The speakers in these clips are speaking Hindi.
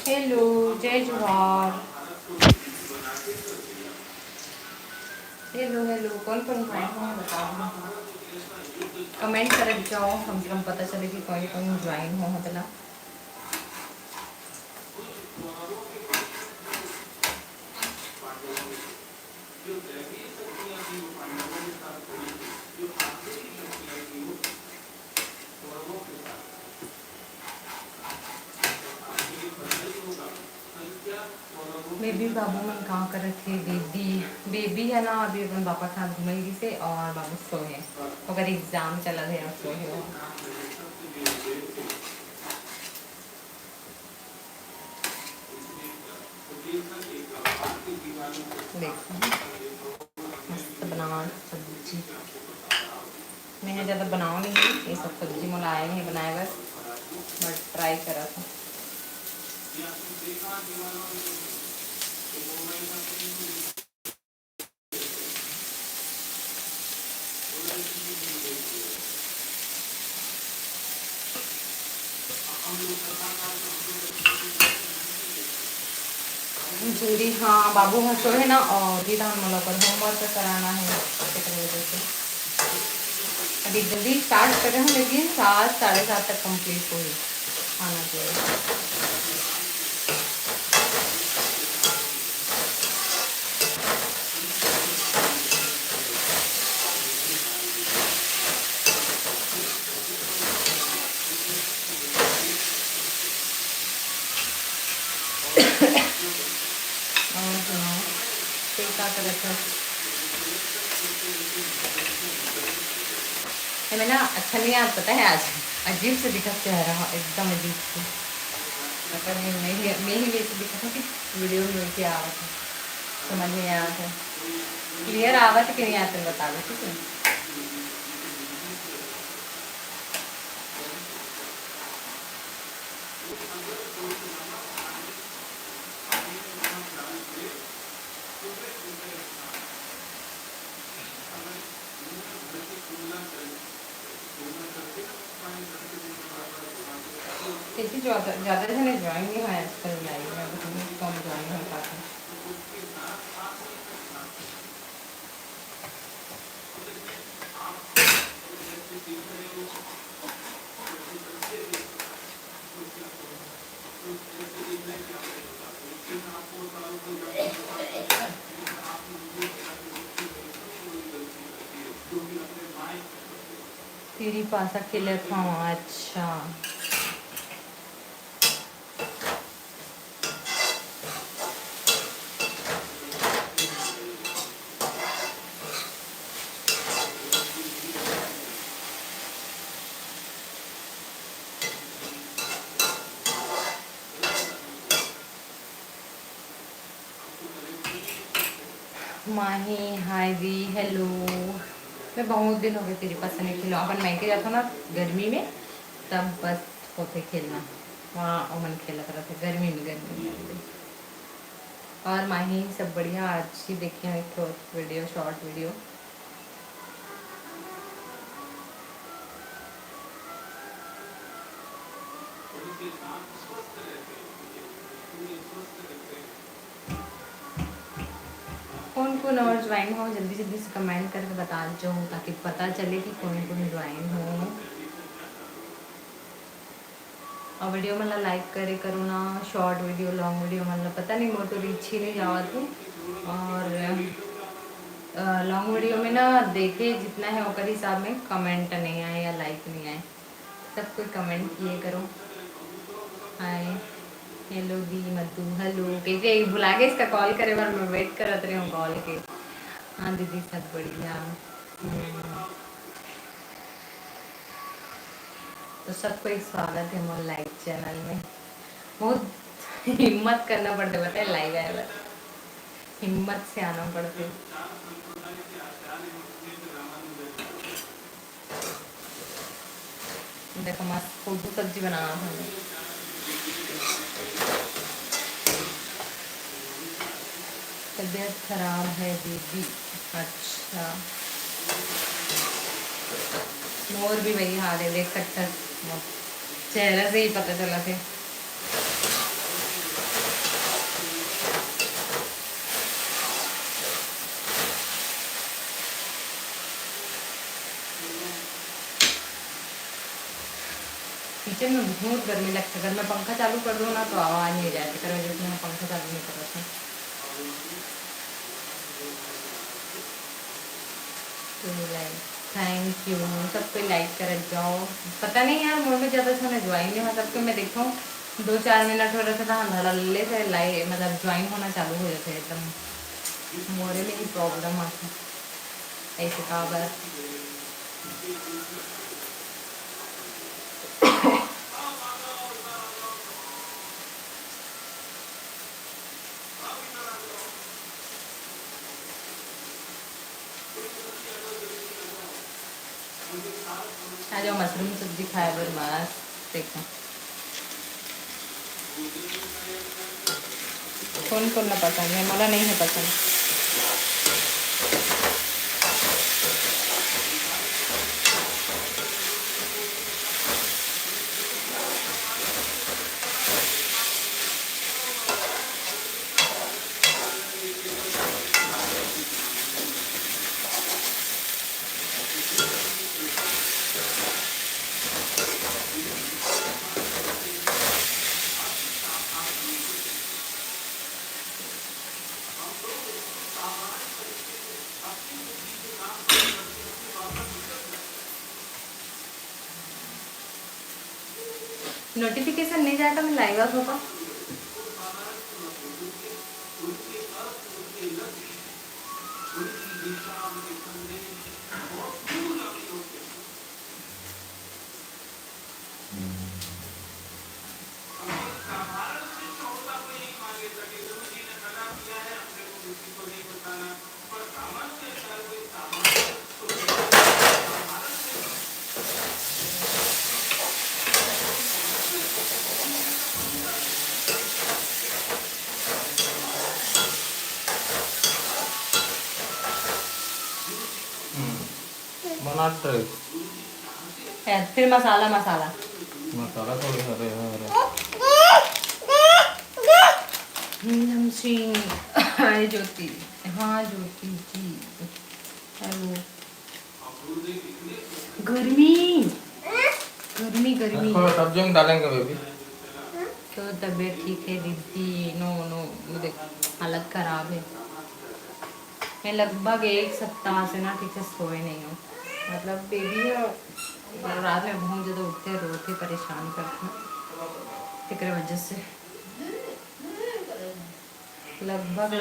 हेलो, जय जोहार। हेलो हेलो, कौन कौन ज्वाइन हो बताओ, कमेंट कर जाओ, कम से कम पता चले कि कौन कौन ज्वाइन हो मतलब। बेबी बाबू मन कहाँ कर रखे, बेबी बेबी है ना, अभी अपन पापा के साथ घूमेगी से, और बाबू सोए अगर एग्जाम चला है और सोए हो। देखो मस्त बना सब्जी, मैंने ज़्यादा बनाओ नहीं, ये सब सब्जी मोला आए नहीं बनाए, बट ट्राई करा था। जल्दी हाँ, बाबू हाँ सो है ना, और दीदा मतलब पर होमवर्क कराना है इस वजह से अभी जल्दी स्टार्ट कर रहे हैं, लेकिन 7 साढ़े 7 तक कंप्लीट हो आना चाहिए। और सुनाओ फिर क्या कर रहे थे? हमें ना अच्छा नहीं यार, पता है आज अजीब से दिखा चेहरा, एकदम अजीब से, पता नहीं मैं ही वैसे दिखा था कि वीडियो में क्या आ रहा था, समझ में आ रहा था, क्लियर आवाज़ कि नहीं आते बता दो, ठीक है। किसी ज़्यादा जने ज्वाइन नहीं हुआ आजकल लाइव में, कम ज्वाइन हो पाते। तेरी पासा खेले था, अच्छा माही, हाय दी, हेलो। मैं बहुत दिन हो गए तेरे पास नहीं खेला, अपन मैके जाता ना गर्मी में, तब बस होते खेलना, वहाँ अमन खेला कर थे गर्मी में। और माही सब बढ़िया। आज ही देखी हूँ एक वीडियो, शॉर्ट वीडियो। कौन कौन और ज्वाइन हो जल्दी जल्दी से कमेंट करके बता दो ताकि पता चले कि कौन कौन ज्वाइन हो। और वीडियो मतलब लाइक करे करो ना, शॉर्ट वीडियो लॉन्ग वीडियो मतलब पता नहीं मोर तो रीच ही नहीं जावा थी। और लॉन्ग वीडियो में ना देखे जितना है ओकर हिसाब में कमेंट नहीं आए या लाइक नहीं आए। सब कोई कमेंट किए करो। हाय हेलो दी मधु हेलो कैसे भुला गए इसका कॉल करे बार मैं वेट करत रही हूँ कॉल के। हाँ दीदी सब बढ़िया। तो सबको एक स्वागत है मोर लाइव चैनल में। बहुत हिम्मत करना पड़ता है बताए लाइव आए बार, हिम्मत से आना पड़ते। देखो मस्त फोटो सब्जी बनाना था। तबीयत खराब है दीदी। अच्छा मोर भी वही हाल है देख सकता, चेहरे से ही पता चला थे। किचन में बहुत गर्मी लगती है। अगर मैं पंखा चालू कर दूँ ना तो आवाज़ नहीं जाती, कर वजह से मैं पंखा चालू नहीं कर रहा था। थैंक यू सबको लाइक कर जाओ। पता नहीं यार मोर में ज़्यादा था ज्वाइन नहीं हुआ सबको। मैं देखता हूँ 2-4 मिनट हो रहे थे ना धड़ल्ले से लाइव मतलब ज्वाइन होना चालू हो जाते एकदम। मोरे में ही प्रॉब्लम आता ऐसे कहा बार। आ जाओ मशरूम सब्जी खाए बर मस्त। देखो कौन कौन ना पसंद है, मला नहीं है पसंद। नोटिफिकेशन नहीं जाता मैं लाइव आउट होगा। फिर मसाला मसाला मसाला थोड़ी हरे हरे हाय ज्योति। हाँ ज्योति जी हेलो। गर्मी गर्मी गर्मी सब्जी में डालेंगे बेबी। तो तबीयत ठीक है दीदी। नो नो मुझे हालत खराब है। मैं लगभग 1 सप्ताह से ना ठीक से सोए नहीं हूँ। मतलब बेबी रात में बहुत ज़्यादा उठते रोते परेशान करते फिक्र वजह से लगभग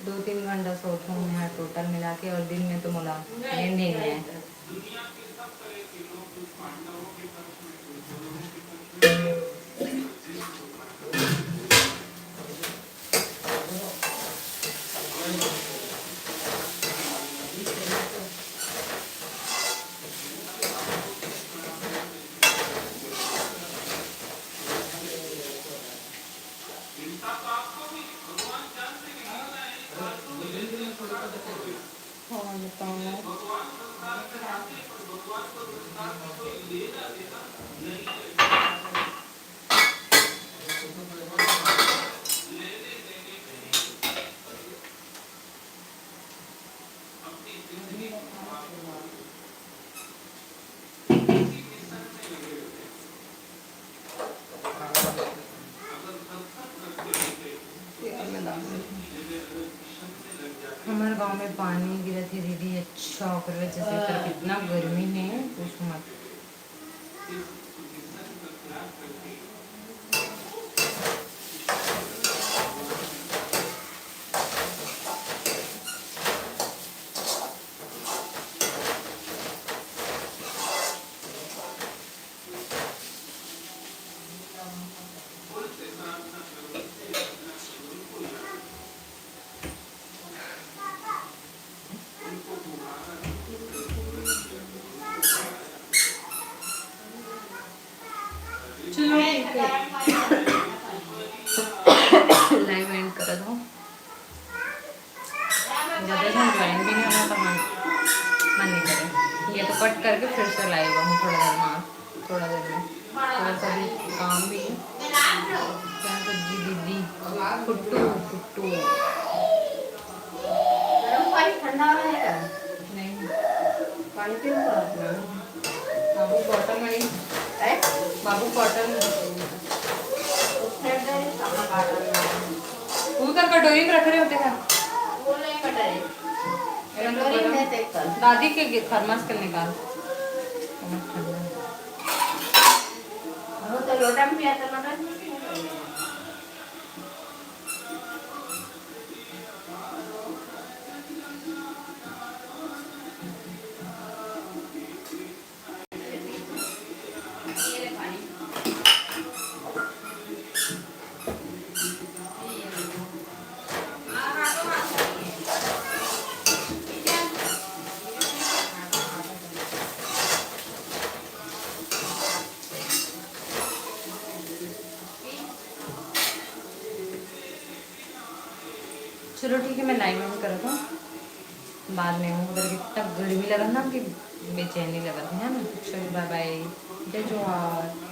2-3 घंटा सोता हूँ मैं टोटल मिला के। और दिन में तो मुला नींद ही नहीं है। हमारे गांव में पानी गिरा थी दीदी, अच्छा कर जैसे तरफ इतना गर्मी है पूछो मत। चलो लाइव एंड कर दो, ज़्यादा ज्वाइन भी नहीं होना तो मन नहीं करे। ये तो कट करके फिर से लाइव हूँ थोड़ा देर में थोड़ा सा भी काम भी। क्या सब्जी दीदी? फुट्टू फुट्टू ठंडा है नहीं, पानी क्यों अपना बाबू बॉटल में बाबू कॉटन वो कर कटोरी में रख रहे होते हैं वो नहीं कटोरी दादी के थर्मस के निकाल वो तो लोटा में आता लोटा चलो ठीक है, मैं लाइव में कर दूँ बाद में। वो उधर कितना गर्मी लगा ना कि बेचैनी लगा थी है ना। चलो बाय बाय, जय जोहार।